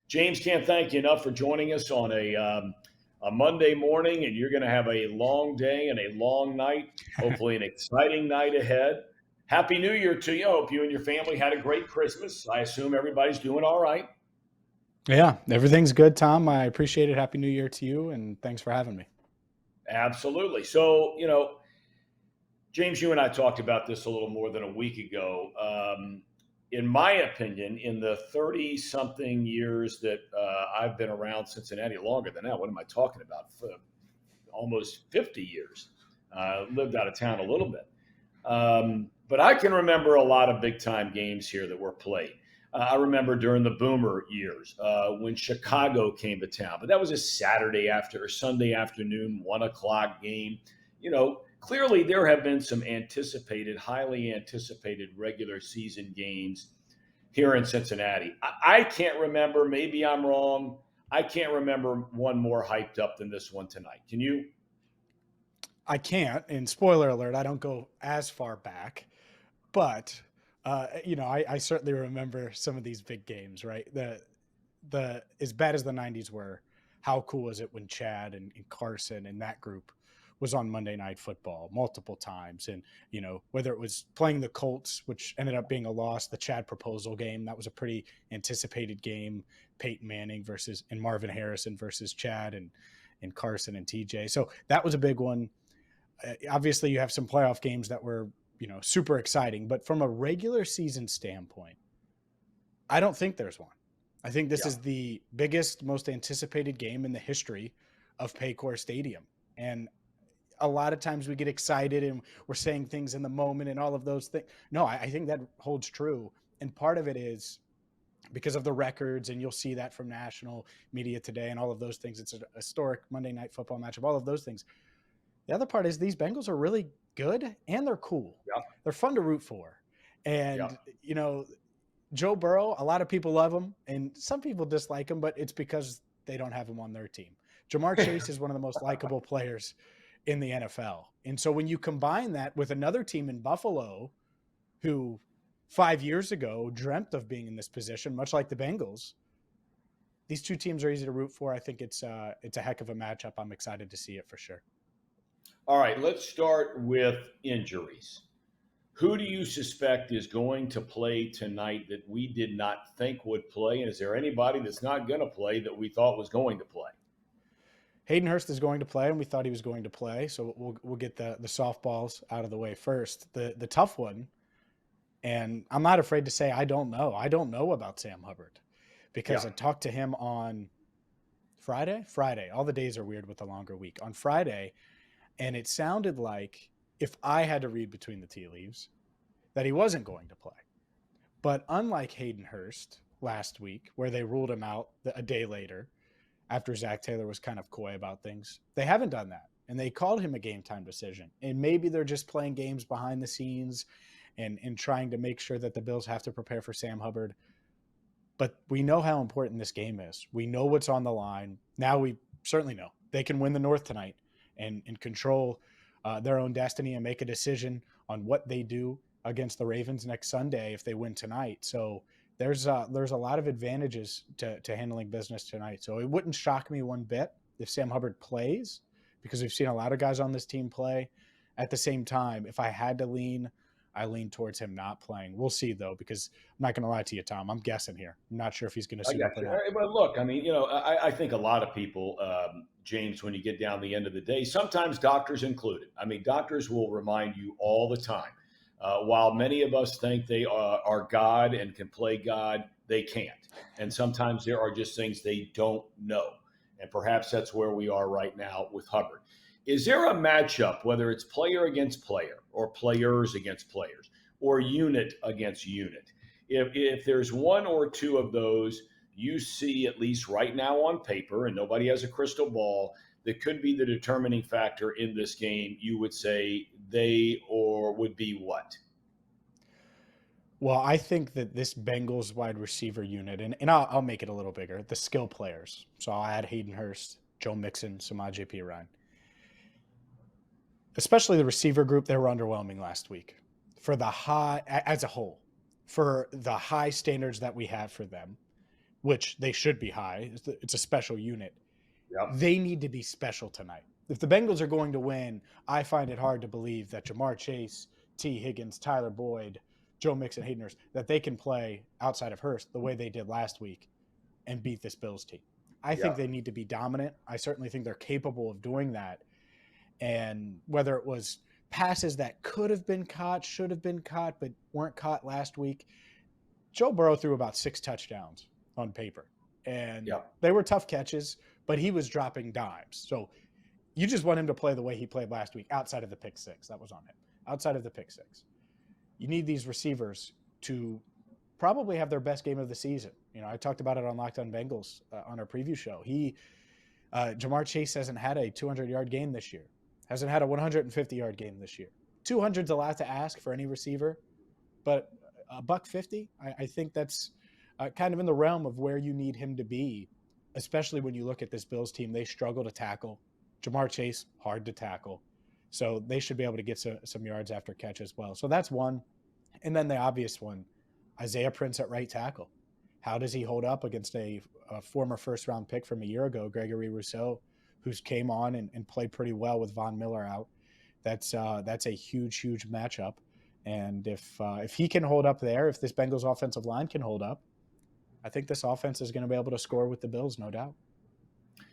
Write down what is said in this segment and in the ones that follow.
James, can't thank you enough for joining us on a Monday morning, and you're going to have a long day and a long night, hopefully an exciting night ahead. Happy New Year to you. I hope you and your family had a great Christmas. I assume everybody's doing all right. Yeah, everything's good, Tom. I appreciate it. Happy New Year to you, and thanks for having me. Absolutely. So, James, you and I talked about this a little more than a week ago. In my opinion, in the 30 something years that I've been around Cincinnati, longer than that, what am I talking about? For almost 50 years. Lived out of town a little bit. But I can remember a lot of big time games here that were played. I remember during the Boomer years when Chicago came to town, but that was a Saturday after or Sunday afternoon, 1 o'clock game. Clearly there have been some highly anticipated regular season games here in Cincinnati. I can't remember, maybe I'm wrong. I can't remember one more hyped up than this one tonight. Can you? I can't, and spoiler alert, I don't go as far back, but I certainly remember some of these big games, right? The as bad as the '90s were, how cool was it when Chad and Carson and that group was on Monday Night Football multiple times, and whether it was playing the Colts, which ended up being a loss, the Chad proposal game, that was a pretty anticipated game. Peyton Manning and Marvin Harrison versus Chad and Carson and TJ. So that was a big one. Obviously, you have some playoff games that were super exciting, but from a regular season standpoint, I don't think there's one. I think this is the biggest, most anticipated game in the history of Paycor Stadium. And a lot of times we get excited and we're saying things in the moment and all of those things. No, I think that holds true. And part of it is because of the records, and you'll see that from national media today and all of those things. It's a historic Monday Night Football matchup, all of those things. The other part is these Bengals are really good and they're cool. Yeah. They're fun to root for. And, Joe Burrow, a lot of people love him and some people dislike him, but it's because they don't have him on their team. Jamar Chase is one of the most likable players in the NFL. And so when you combine that with another team in Buffalo who 5 years ago dreamt of being in this position, much like the Bengals, these two teams are easy to root for. I think it's a heck of a matchup. I'm excited to see it for sure. All right, let's start with injuries. Who do you suspect is going to play tonight that we did not think would play? And is there anybody that's not going to play that we thought was going to play? Hayden Hurst is going to play, and we thought he was going to play. So we'll get the softballs out of the way first. The tough one, and I'm not afraid to say I don't know. I don't know about Sam Hubbard because I talked to him on Friday. All the days are weird with the longer week. On Friday, and it sounded like, if I had to read between the tea leaves, that he wasn't going to play. But unlike Hayden Hurst last week, where they ruled him out a day later after Zach Taylor was kind of coy about things, they haven't done that. And they called him a game time decision. And maybe they're just playing games behind the scenes and trying to make sure that the Bills have to prepare for Sam Hubbard. But we know how important this game is. We know what's on the line. Now we certainly know they can win the North tonight and control their own destiny and make a decision on what they do against the Ravens next Sunday if they win tonight. So there's a lot of advantages to handling business tonight. So it wouldn't shock me one bit if Sam Hubbard plays, because we've seen a lot of guys on this team play. At the same time, if I had to lean, I lean towards him not playing. We'll see, though, because I'm not going to lie to you, Tom. I'm guessing here. I'm not sure if he's going to suit up or not. But look, I mean, I think a lot of people, James, when you get down the end of the day, sometimes doctors included. I mean, doctors will remind you all the time. While many of us think they are God and can play God, they can't. And sometimes there are just things they don't know. And perhaps that's where we are right now with Hubbard. Is there a matchup, whether it's player against player or players against players or unit against unit? If there's one or two of those you see, at least right now on paper, and nobody has a crystal ball, that could be the determining factor in this game, you would say they or would be what? Well, I think that this Bengals wide receiver unit, and I'll make it a little bigger, the skill players. So I'll add Hayden Hurst, Joe Mixon, Samaje Perine. Especially the receiver group, they were underwhelming last week for the high, as a whole, for the high standards that we have for them. which they should be high. It's a special unit. Yep. They need to be special tonight. If the Bengals are going to win, I find it hard to believe that Jamar Chase, T. Higgins, Tyler Boyd, Joe Mixon, Hayden Hurst, that they can play outside of Hurst the way they did last week and beat this Bills team. I think they need to be dominant. I certainly think they're capable of doing that. And whether it was passes that could have been caught, should have been caught, but weren't caught last week, Joe Burrow threw about 6 touchdowns on paper. And they were tough catches, but he was dropping dimes. So you just want him to play the way he played last week outside of the pick 6. That was on him. Outside of the pick 6. You need these receivers to probably have their best game of the season. You know, I talked about it on Locked On Bengals on our preview show. Jamar Chase hasn't had a 200-yard game this year. Hasn't had a 150-yard game this year. 200's a lot to ask for any receiver, but $150, I think that's kind of in the realm of where you need him to be, especially when you look at this Bills team. They struggle to tackle. Jamar Chase, hard to tackle. So they should be able to get some yards after catch as well. So that's one. And then the obvious one, Isaiah Prince at right tackle. How does he hold up against a former first-round pick from a year ago, Gregory Rousseau, who's came on and played pretty well with Von Miller out? That's a huge, huge matchup. And if he can hold up there, if this Bengals offensive line can hold up, I think this offense is going to be able to score with the Bills, no doubt.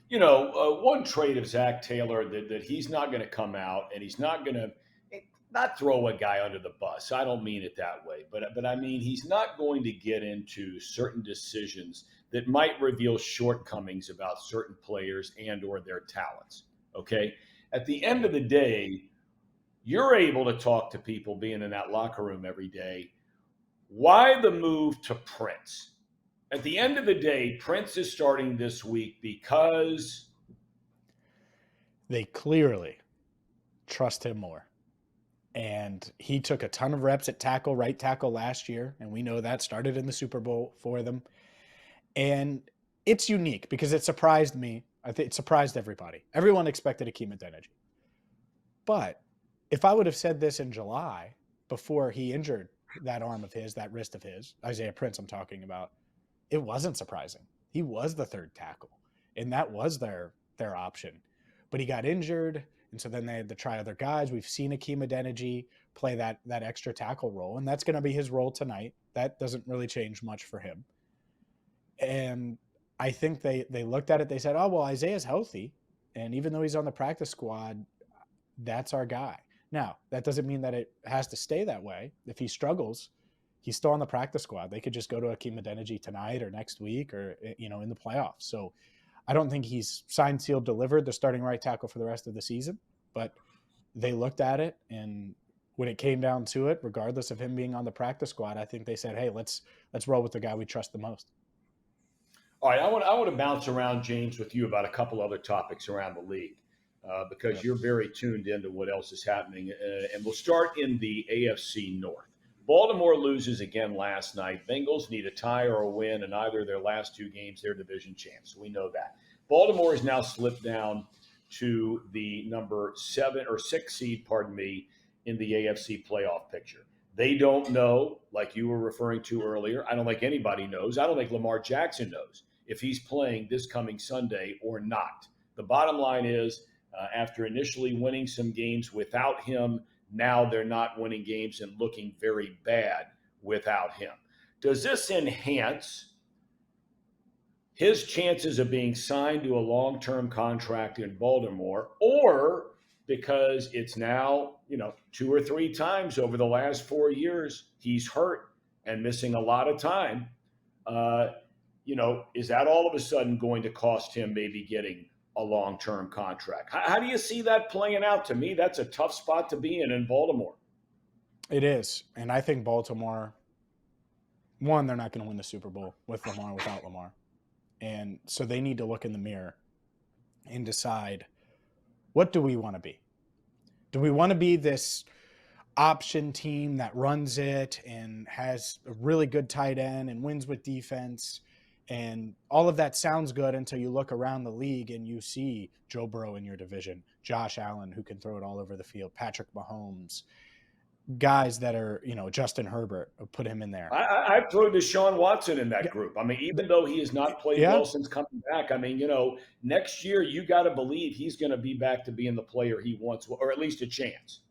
You know, one trait of Zach Taylor that he's not going to come out and he's not going to not throw a guy under the bus. I don't mean it that way, but I mean he's not going to get into certain decisions that might reveal shortcomings about certain players and or their talents. Okay, at the end of the day, you're able to talk to people being in that locker room every day. Why the move to Prince? At the end of the day, Prince is starting this week because they clearly trust him more. And he took a ton of reps at tackle, right tackle last year. And we know that started in the Super Bowl for them. And it's unique because it surprised me. I think it surprised everybody. Everyone expected Hakeem Adeniji. But if I would have said this in July before he injured that arm of his, that wrist of his, Isaiah Prince I'm talking about, it wasn't surprising. He was the third tackle, and that was their option. But he got injured, and so then they had to try other guys. We've seen Hakeem Adeniji play that extra tackle role, and that's going to be his role tonight. That doesn't really change much for him. And I think they looked at it. They said, oh, well, Isaiah's healthy, and even though he's on the practice squad, that's our guy. Now, that doesn't mean that it has to stay that way. If he struggles, he's still on the practice squad. They could just go to Hakeem Adeniji tonight or next week or, you know, in the playoffs. So I don't think he's signed, sealed, delivered, the starting right tackle for the rest of the season. But they looked at it, and when it came down to it, regardless of him being on the practice squad, I think they said, hey, let's roll with the guy we trust the most. All right, I want to bounce around, James, with you about a couple other topics around the league because you're very tuned into what else is happening. And we'll start in the AFC North. Baltimore loses again last night. Bengals need a tie or a win in either of their last 2 games, their division champs. We know that. Baltimore has now slipped down to the number 7 or 6 seed, in the AFC playoff picture. They don't know, like you were referring to earlier. I don't think anybody knows. I don't think Lamar Jackson knows if he's playing this coming Sunday or not. The bottom line is, after initially winning some games without him, now they're not winning games and looking very bad without him. Does this enhance his chances of being signed to a long-term contract in Baltimore, or because it's now, 2 or 3 times over the last 4 years, he's hurt and missing a lot of time, is that all of a sudden going to cost him maybe getting a long-term contract? How do you see that playing out? To me, that's a tough spot to be in Baltimore. It is. And I think Baltimore, one, they're not going to win the Super Bowl with Lamar, without Lamar. And so they need to look in the mirror and decide, what do we want to be? Do we want to be this option team that runs it and has a really good tight end and wins with defense? And all of that sounds good until you look around the league and you see Joe Burrow in your division, Josh Allen, who can throw it all over the field, Patrick Mahomes. guys that are, Justin Herbert, put him in there. I'd throw Deshaun Watson in that group. I mean, even though he has not played Yeah. well since coming back, I mean, next year you got to believe he's going to be back to being the player he wants, or at least a chance.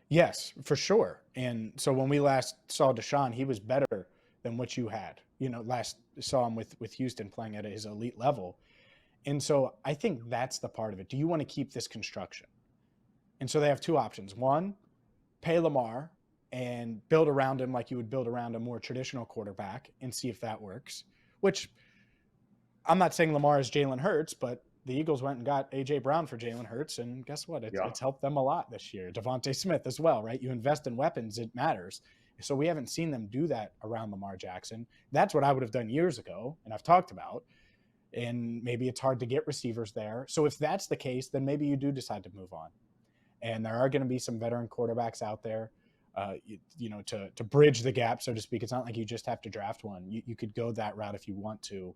Yes, for sure. And so when we last saw Deshaun, he was better than what you had. Last saw him with Houston playing at his elite level. And so I think that's the part of it. Do you want to keep this construction? And so they have two options. One, pay Lamar and build around him like you would build around a more traditional quarterback and see if that works, which I'm not saying Lamar is Jalen Hurts, but the Eagles went and got A.J. Brown for Jalen Hurts, and guess what? It's helped them a lot this year. Devontae Smith as well, right? You invest in weapons, it matters. So we haven't seen them do that around Lamar Jackson. That's what I would have done years ago, and I've talked about. And maybe it's hard to get receivers there. So if that's the case, then maybe you do decide to move on. And there are going to be some veteran quarterbacks out there, to bridge the gap, so to speak. It's not like you just have to draft one. You could go that route if you want to.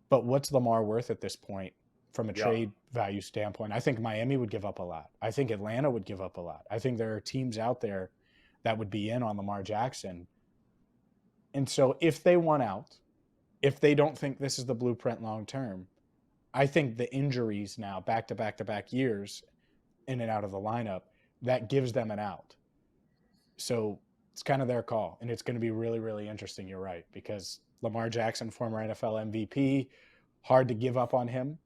But what's Lamar worth at this point from a trade value standpoint? I think Miami would give up a lot. I think Atlanta would give up a lot. I think there are teams out there that would be in on Lamar Jackson. And so if they want out, if they don't think this is the blueprint long term, I think the injuries now, back to back to back years in and out of the lineup, that gives them an out. So it's kind of their call. And it's going to be really, really interesting. You're right, because Lamar Jackson, former NFL MVP, hard to give up on him.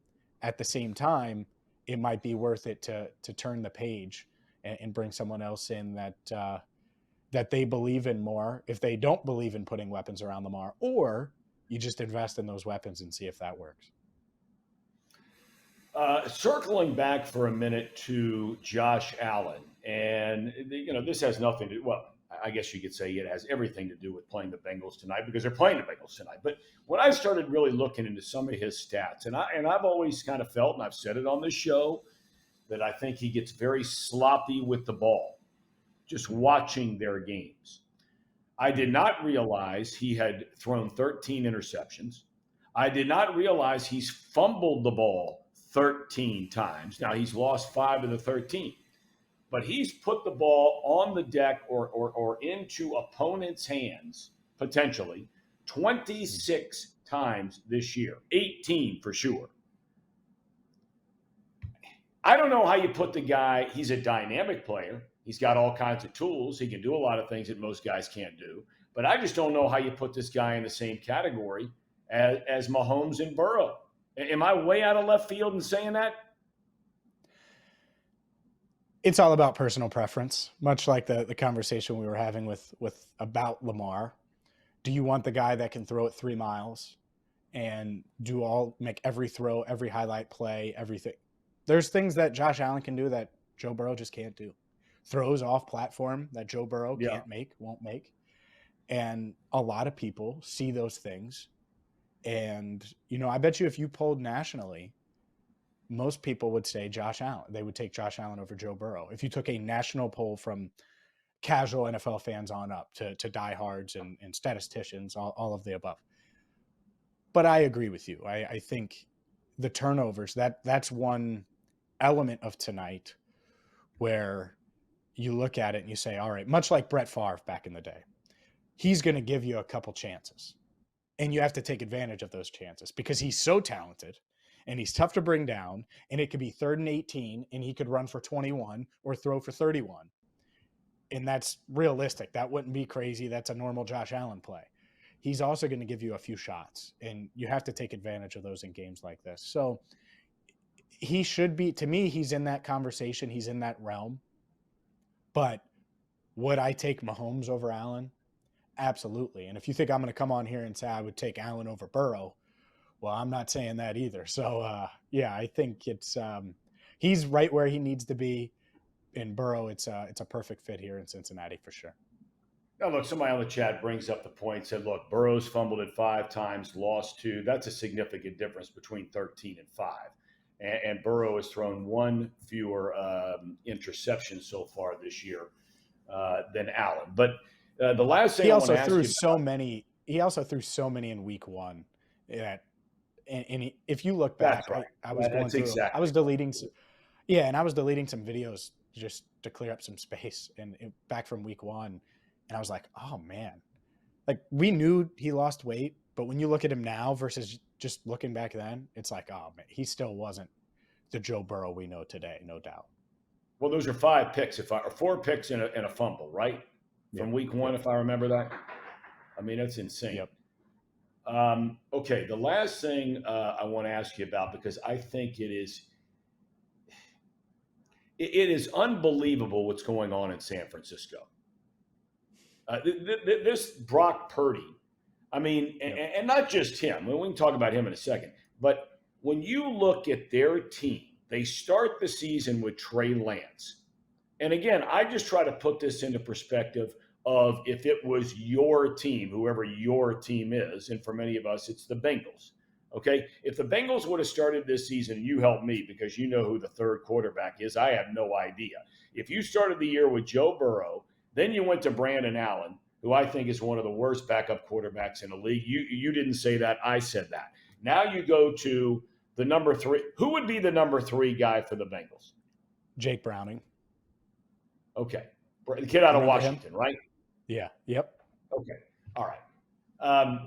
At the same time, it might be worth it to turn the page and bring someone else in that they believe in more, if they don't believe in putting weapons around Lamar, or you just invest in those weapons and see if that works. Circling back for a minute to Josh Allen, and this has nothing to, well, I guess you could say it has everything to do with playing the Bengals tonight, because they're playing the Bengals tonight. But when I started really looking into some of his stats, and I've always kind of felt, and I've said it on this show, that I think he gets very sloppy with the ball, just watching their games. I did not realize he had thrown 13 interceptions. I did not realize he's fumbled the ball 13 times. Now, he's lost 5 of the 13. But he's put the ball on the deck or into opponents' hands, potentially, 26 times this year, 18 for sure. I don't know how you put the guy. He's a dynamic player. He's got all kinds of tools. He can do a lot of things that most guys can't do. But I just don't know how you put this guy in the same category as Mahomes and Burrow. Am I way out of left field in saying that? It's all about personal preference, much like the conversation we were having with about Lamar. Do you want the guy that can throw it 3 miles and make every throw, every highlight play, everything? There's things that Josh Allen can do that Joe Burrow just can't do. Throws off platform that Joe Burrow won't make. And a lot of people see those things. And, I bet you if you polled nationally, most people would say Josh Allen. They would take Josh Allen over Joe Burrow. If you took a national poll from casual NFL fans on up to diehards and statisticians, all of the above. But I agree with you. I think the turnovers, that's one element of tonight where you look at it and you say, all right, much like Brett Favre back in the day, he's going to give you a couple chances. And you have to take advantage of those chances because he's so talented and he's tough to bring down, and it could be 3rd and 18 and he could run for 21 or throw for 31. And that's realistic. That wouldn't be crazy. That's a normal Josh Allen play. He's also going to give you a few shots, and you have to take advantage of those in games like this. So he should be, to me, he's in that conversation. He's in that realm. But would I take Mahomes over Allen? Absolutely. And if you think I'm going to come on here and say I would take Allen over Burrow, well, I'm not saying that either. So, I think it's he's right where he needs to be. In Burrow, it's a perfect fit here in Cincinnati for sure. Now, look, somebody on the chat brings up the point, said, look, Burrow's fumbled it 5 times, lost 2. That's a significant difference between 13 and 5. And Burrow has thrown 1 fewer interception so far this year than Allen. But the last thing he also threw so many. He also threw so many in week 1 that, and if you look back, right. I was going through. Exactly. I was deleting. And I was deleting some videos just to clear up some space and back from week 1. And I was like, oh man, like we knew he lost weight, but when you look at him now versus just looking back then, it's like, oh man, he still wasn't the Joe Burrow we know today, no doubt. Well, those are 5 picks, or 4 picks and a fumble, right? From week 1, if I remember that. I mean, that's insane. Yep. Okay, the last thing I want to ask you about, because I think it is unbelievable what's going on in San Francisco. This Brock Purdy, I mean, and not just him. We can talk about him in a second. But when you look at their team, they start the season with Trey Lance. And again, I just try to put this into perspective of if it was your team, whoever your team is, and for many of us, it's the Bengals. Okay, if the Bengals would have started this season, you help me because you know who the third quarterback is. I have no idea. If you started the year with Joe Burrow, then you went to Brandon Allen, who I think is one of the worst backup quarterbacks in the league. You didn't say that. I said that. Now you go to the number 3. Who would be the number 3 guy for the Bengals? Jake Browning. Okay. The kid out of Washington, right? Yeah. Yep. Okay. All right.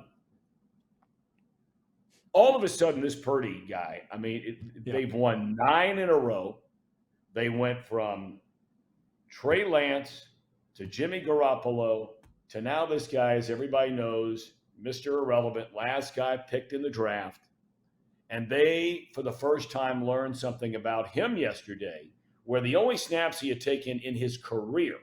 All of a sudden, this Purdy guy, I mean, they've won 9 in a row. They went from Trey Lance to Jimmy Garoppolo to now this guy, as everybody knows, Mr. Irrelevant, last guy picked in the draft. And they, for the first time, learned something about him yesterday, where the only snaps he had taken in his career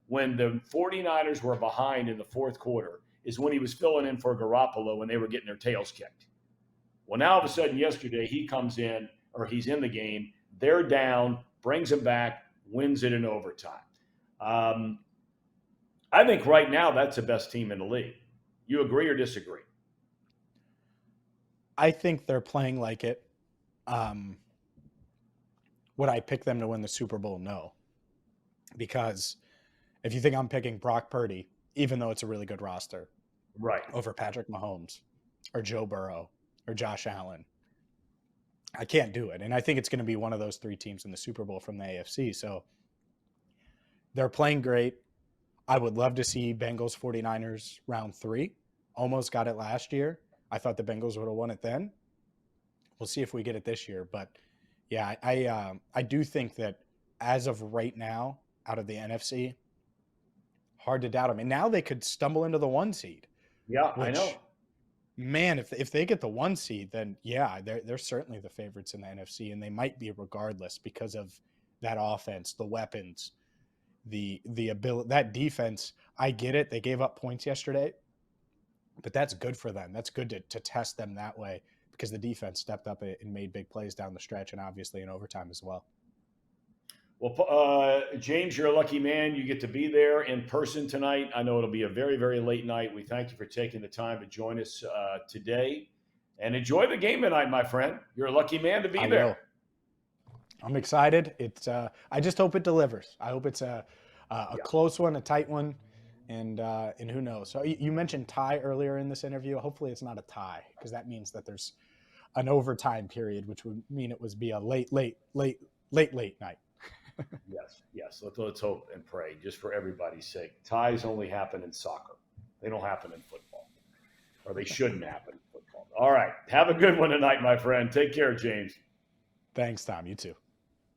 when the 49ers were behind in the fourth quarter is when he was filling in for Garoppolo when they were getting their tails kicked. Well, now all of a sudden yesterday he comes in, or he's in the game, they're down, brings him back, wins it in overtime. I think right now that's the best team in the league. You agree or disagree? I think they're playing like it. Would I pick them to win the Super Bowl? No. Because if you think I'm picking Brock Purdy, even though it's a really good roster, right, over Patrick Mahomes or Joe Burrow or Josh Allen, I can't do it. And I think it's going to be one of those 3 teams in the Super Bowl from the AFC. So they're playing great. I would love to see Bengals 49ers round 3. Almost got it last year. I thought the Bengals would have won it then. We'll see if we get it this year. But yeah, I do think that as of right now, out of the NFC, hard to doubt them. And now they could stumble into the 1 seed. Yeah, I know. Man, if they get the 1 seed, then yeah, they're certainly the favorites in the NFC, and they might be regardless because of that offense, the weapons, the ability, that defense. I get it. They gave up points yesterday, but that's good for them. That's good to test them that way because the defense stepped up and made big plays down the stretch and obviously in overtime as well. Well, James, you're a lucky man. You get to be there in person tonight. I know it'll be a very, very late night. We thank you for taking the time to join us today. And enjoy the game tonight, my friend. You're a lucky man to be there. Will. I'm excited. It's. I just hope it delivers. I hope it's a close one, a tight one, and who knows. So you mentioned tie earlier in this interview. Hopefully it's not a tie because that means that there's an overtime period, which would mean it would be a late night. Yes. Let's hope and pray, just for everybody's sake. Ties only happen in soccer. They don't happen in football, or they shouldn't happen in football. All right. Have a good one tonight, my friend. Take care, James. Thanks, Thom. You too.